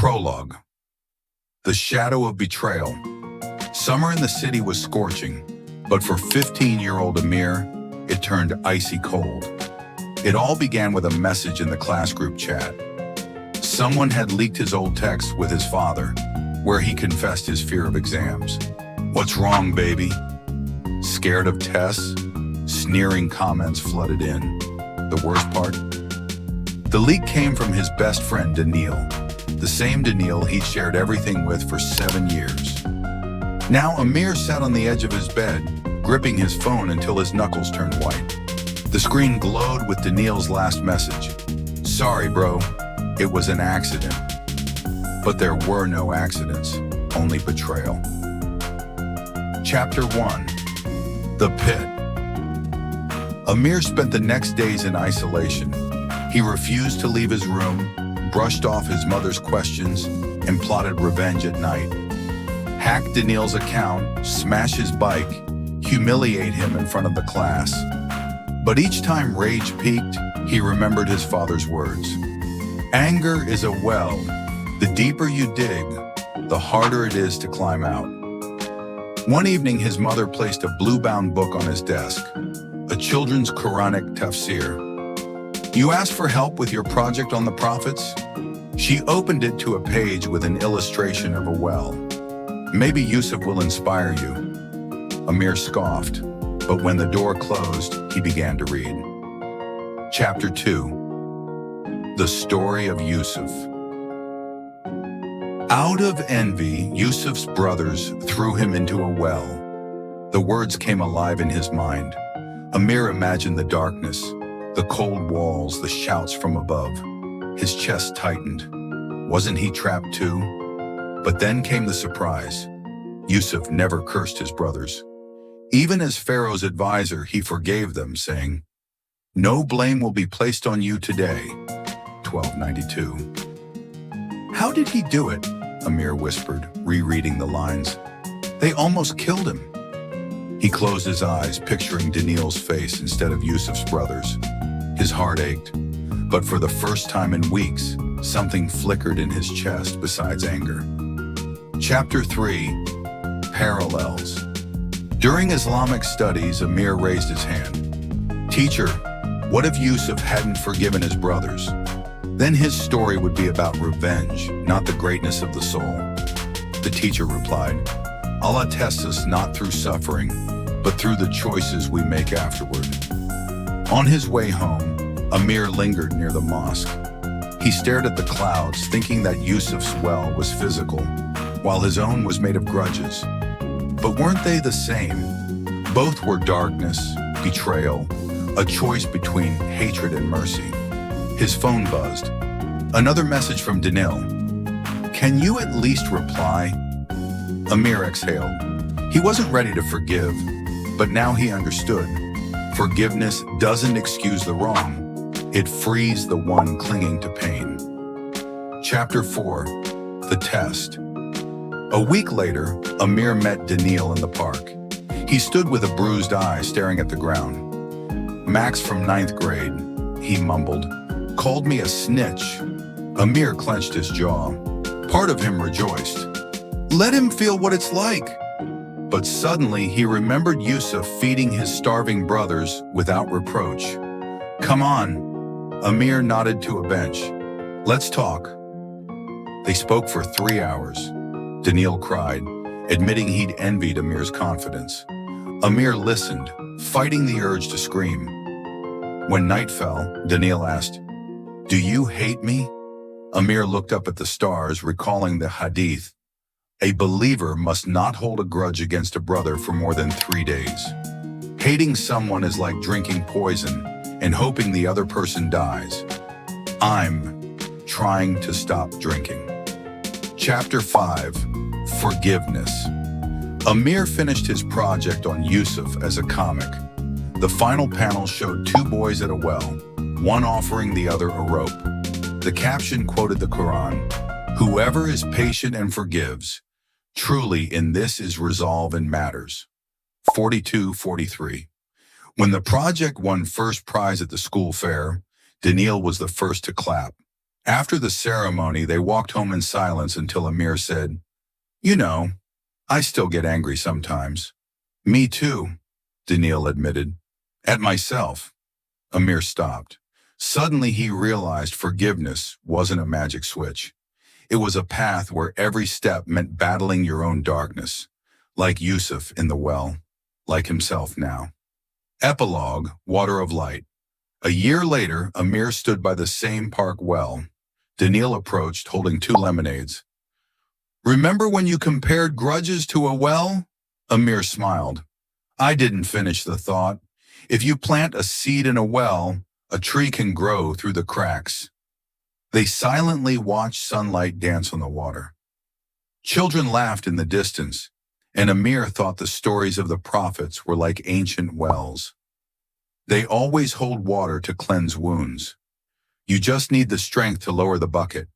Prologue. The shadow of betrayal. Summer in the city was scorching, but for 15-year-old Amir, it turned icy cold. It all began with a message in the class group chat. Someone had leaked his old text with his father, where he confessed his fear of exams. "What's wrong, baby? Scared of tests?" Sneering comments flooded in. The worst part? The leak came from his best friend, Daniil, the same Daniil he'd shared everything with for 7 years. Now Amir sat on the edge of his bed, gripping his phone until his knuckles turned white. The screen glowed with Daniil's last message. "Sorry, bro. It was an accident." But there were no accidents, only betrayal. Chapter 1. The Pit. Amir spent the next days in isolation. He refused to leave his room, brushed off his mother's questions, and plotted revenge at night. Hack Daniil's account, smash his bike, humiliate him in front of the class. But each time rage peaked, he remembered his father's words. "Anger is a well. The deeper you dig, the harder it is to climb out." One evening, his mother placed a blue-bound book on his desk, a children's Quranic tafsir. "You asked for help with your project on the prophets?" She opened it to a page with an illustration of a well. "Maybe Yusuf will inspire you." Amir scoffed, but when the door closed, he began to read. Chapter 2. The Story of Yusuf. Out of envy, Yusuf's brothers threw him into a well. The words came alive in his mind. Amir imagined the darkness, the cold walls, the shouts from above. His chest tightened. Wasn't he trapped too? But then came the surprise. Yusuf never cursed his brothers. Even as Pharaoh's advisor, he forgave them, saying, "No blame will be placed on you today." 1292. "How did he do it?" Amir whispered, rereading the lines. "They almost killed him." He closed his eyes, picturing Daniil's face instead of Yusuf's brothers. His heart ached, but for the first time in weeks, something flickered in his chest besides anger. Chapter 3. Parallels. During Islamic studies, Amir raised his hand. "Teacher, what if Yusuf hadn't forgiven his brothers? Then his story would be about revenge, not the greatness of the soul." The teacher replied, "Allah tests us not through suffering, but through the choices we make afterward." On his way home, Amir lingered near the mosque. He stared at the clouds, thinking that Yusuf's well was physical, while his own was made of grudges. But weren't they the same? Both were darkness, betrayal, a choice between hatred and mercy. His phone buzzed. Another message from Daniil. "Can you at least reply?" Amir exhaled. He wasn't ready to forgive, but now he understood. Forgiveness doesn't excuse the wrong. It frees the one clinging to pain. Chapter 4. The Test. A week later, Amir met Daniil in the park. He stood with a bruised eye staring at the ground. "Max from 9th grade, he mumbled, called me a snitch." Amir clenched his jaw. Part of him rejoiced. Let him feel what it's like. But suddenly he remembered Yusuf feeding his starving brothers without reproach. "Come on." Amir nodded to a bench. "Let's talk." They spoke for 3 hours. Daniil cried, admitting he'd envied Amir's confidence. Amir listened, fighting the urge to scream. When night fell, Daniil asked, "Do you hate me?" Amir looked up at the stars, recalling the hadith. A believer must not hold a grudge against a brother for more than 3 days. Hating someone is like drinking poison and hoping the other person dies. I'm trying to stop drinking. Chapter 5. Forgiveness. Amir finished his project on Yusuf as a comic. The final panel showed 2 boys at a well, one offering the other a rope. The caption quoted the Quran, "Whoever is patient and forgives, truly in this is resolve in matters." 42:43. When the project won first prize at the school fair, Daniil was the first to clap. After the ceremony, they walked home in silence until Amir said, "You know, I still get angry sometimes." "Me too," Daniil admitted. "At myself." Amir stopped. Suddenly he realized forgiveness wasn't a magic switch. It was a path where every step meant battling your own darkness, like Yusuf in the well, like himself now. Epilogue, Water of Light. A year later, Amir stood by the same park well. Daniil approached, holding two lemonades. "Remember when you compared grudges to a well?" Amir smiled. "I didn't finish the thought. If you plant a seed in a well, a tree can grow through the cracks." They silently watched sunlight dance on the water. Children laughed in the distance, and Amir thought the stories of the prophets were like ancient wells. They always hold water to cleanse wounds. You just need the strength to lower the bucket.